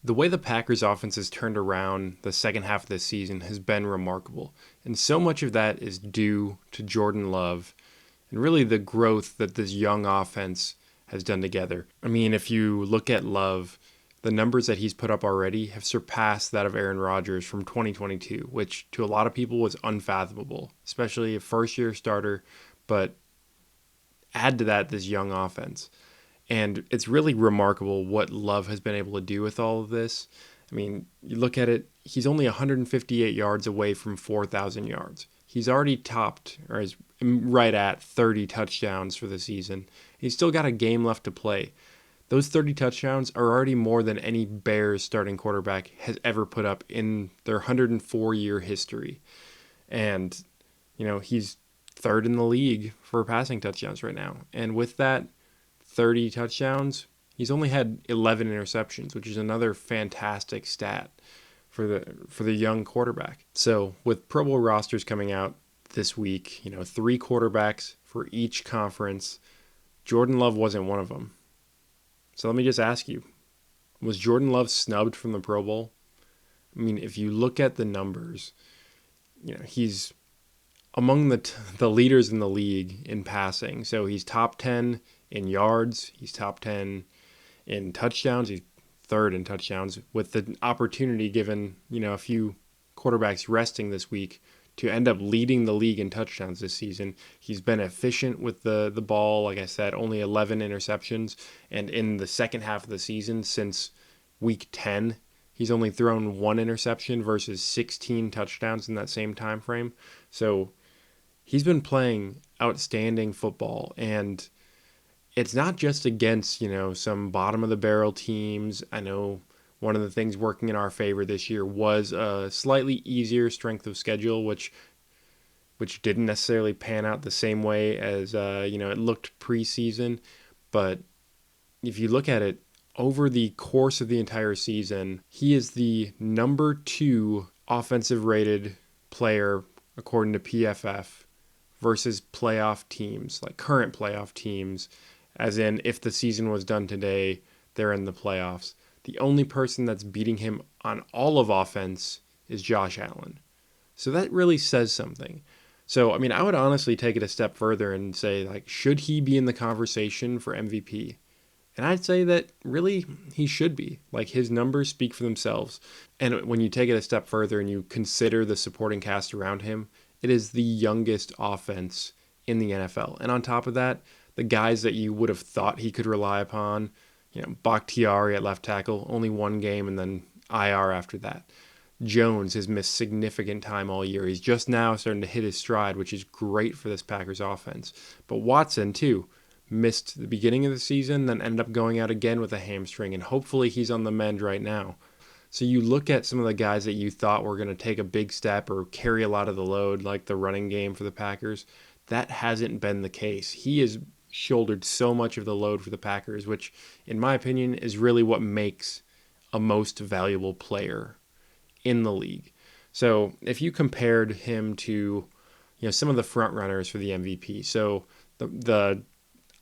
The way the Packers offense has turned around the second half of this season has been remarkable. And so much of that is due to Jordan Love and really the growth that this young offense has done together. I mean, if you look at Love, the numbers that he's put up already have surpassed that of Aaron Rodgers from 2022, which to a lot of people was unfathomable, especially a first year starter. But add to that this young offense. And it's really remarkable what Love has been able to do with all of this. I mean, you look at it, he's only 158 yards away from 4,000 yards. He's already topped, or is right at 30 touchdowns for the season. He's still got a game left to play. Those 30 touchdowns are already more than any Bears starting quarterback has ever put up in their 104-year history. And, he's third in the league for passing touchdowns right now. And with that, 30 touchdowns, he's only had 11 interceptions, which is another fantastic stat for the young quarterback. So with Pro Bowl rosters coming out this week, 3 quarterbacks for each conference, Jordan Love wasn't one of them. So let me just ask you, was Jordan Love snubbed from the Pro Bowl? I mean, if you look at the numbers, he's among the leaders in the league in passing. So he's top 10 in yards. He's top 10 in touchdowns. He's third in touchdowns with the opportunity given, a few quarterbacks resting this week to end up leading the league in touchdowns this season. He's been efficient with the ball. Like I said, only 11 interceptions. And in the second half of the season, since week 10, he's only thrown 1 interception versus 16 touchdowns in that same time frame. So he's been playing outstanding football, and it's not just against, some bottom of the barrel teams. I know one of the things working in our favor this year was a slightly easier strength of schedule, which didn't necessarily pan out the same way as it looked preseason. But if you look at it over the course of the entire season, he is the number 2 offensive rated player according to PFF versus playoff teams, like current playoff teams, as in if the season was done today, they're in the playoffs. The only person that's beating him on all of offense is Josh Allen. So that really says something. So, I mean, I would honestly take it a step further and say, should he be in the conversation for MVP? And I'd say that really he should be. His numbers speak for themselves. And when you take it a step further and you consider the supporting cast around him, it is the youngest offense in the NFL. And on top of that, the guys that you would have thought he could rely upon, Bakhtiari at left tackle, only 1 game and then IR after that. Jones has missed significant time all year. He's just now starting to hit his stride, which is great for this Packers offense. But Watson, too, missed the beginning of the season, then ended up going out again with a hamstring, and hopefully he's on the mend right now. So you look at some of the guys that you thought were going to take a big step or carry a lot of the load, like the running game for the Packers. That hasn't been the case. He has shouldered so much of the load for the Packers, which, in my opinion, is really what makes a most valuable player in the league. So if you compared him to, some of the front runners for the MVP, so the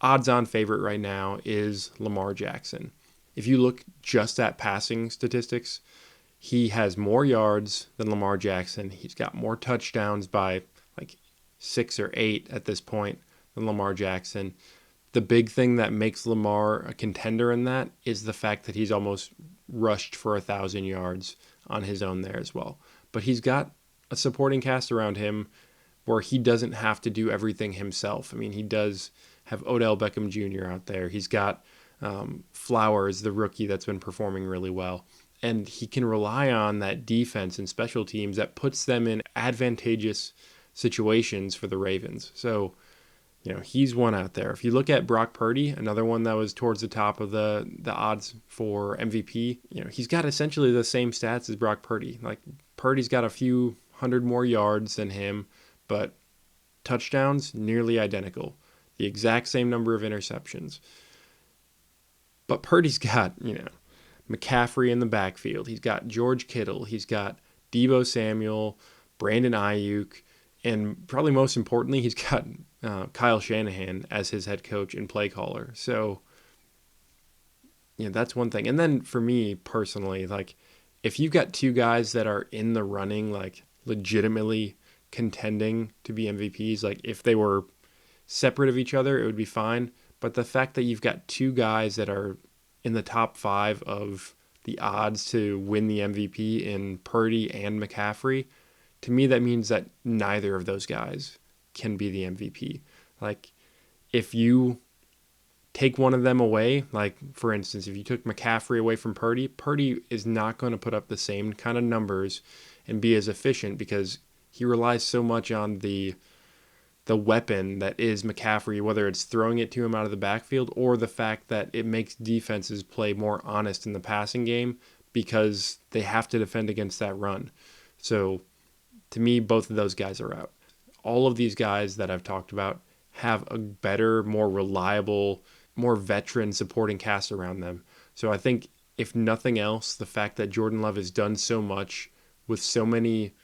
odds-on favorite right now is Lamar Jackson. If you look just at passing statistics, he has more yards than Lamar Jackson. He's got more touchdowns by 6 or 8 at this point than Lamar Jackson. The big thing that makes Lamar a contender in that is the fact that he's almost rushed for 1,000 yards on his own there as well. But he's got a supporting cast around him where he doesn't have to do everything himself. I mean, he does have Odell Beckham Jr. out there. He's got Flowers, the rookie that's been performing really well. And he can rely on that defense and special teams that puts them in advantageous situations for the Ravens. So, he's one out there. If you look at Brock Purdy, another one that was towards the top of the odds for MVP, he's got essentially the same stats as Brock Purdy. Purdy's got a few hundred more yards than him, but touchdowns nearly identical. The exact same number of interceptions. But Purdy's got, McCaffrey in the backfield. He's got George Kittle. He's got Deebo Samuel, Brandon Ayuk, and probably most importantly, he's got Kyle Shanahan as his head coach and play caller. So, that's one thing. And then for me personally, like if you've got two guys that are in the running, like legitimately contending to be MVPs, like if they were separate of each other, it would be fine. But the fact that you've got two guys that are in the top five of the odds to win the MVP in Purdy and McCaffrey, to me, that means that neither of those guys can be the MVP. Like, if you take one of them away, like for instance, if you took McCaffrey away from Purdy, Purdy is not going to put up the same kind of numbers and be as efficient because he relies so much on the weapon that is McCaffrey, whether it's throwing it to him out of the backfield or the fact that it makes defenses play more honest in the passing game because they have to defend against that run. So to me, both of those guys are out. All of these guys that I've talked about have a better, more reliable, more veteran supporting cast around them. So I think, if nothing else, the fact that Jordan Love has done so much with so many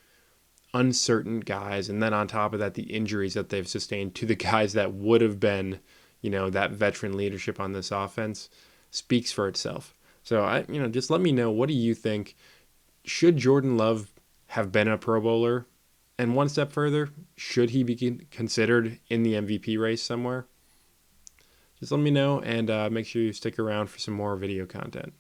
uncertain guys, and then on top of that, the injuries that they've sustained to the guys that would have been, that veteran leadership on this offense, speaks for itself. So just let me know, what do you think? Should Jordan Love have been a Pro Bowler? And one step further, should he be considered in the MVP race somewhere? Just let me know, and make sure you stick around for some more video content.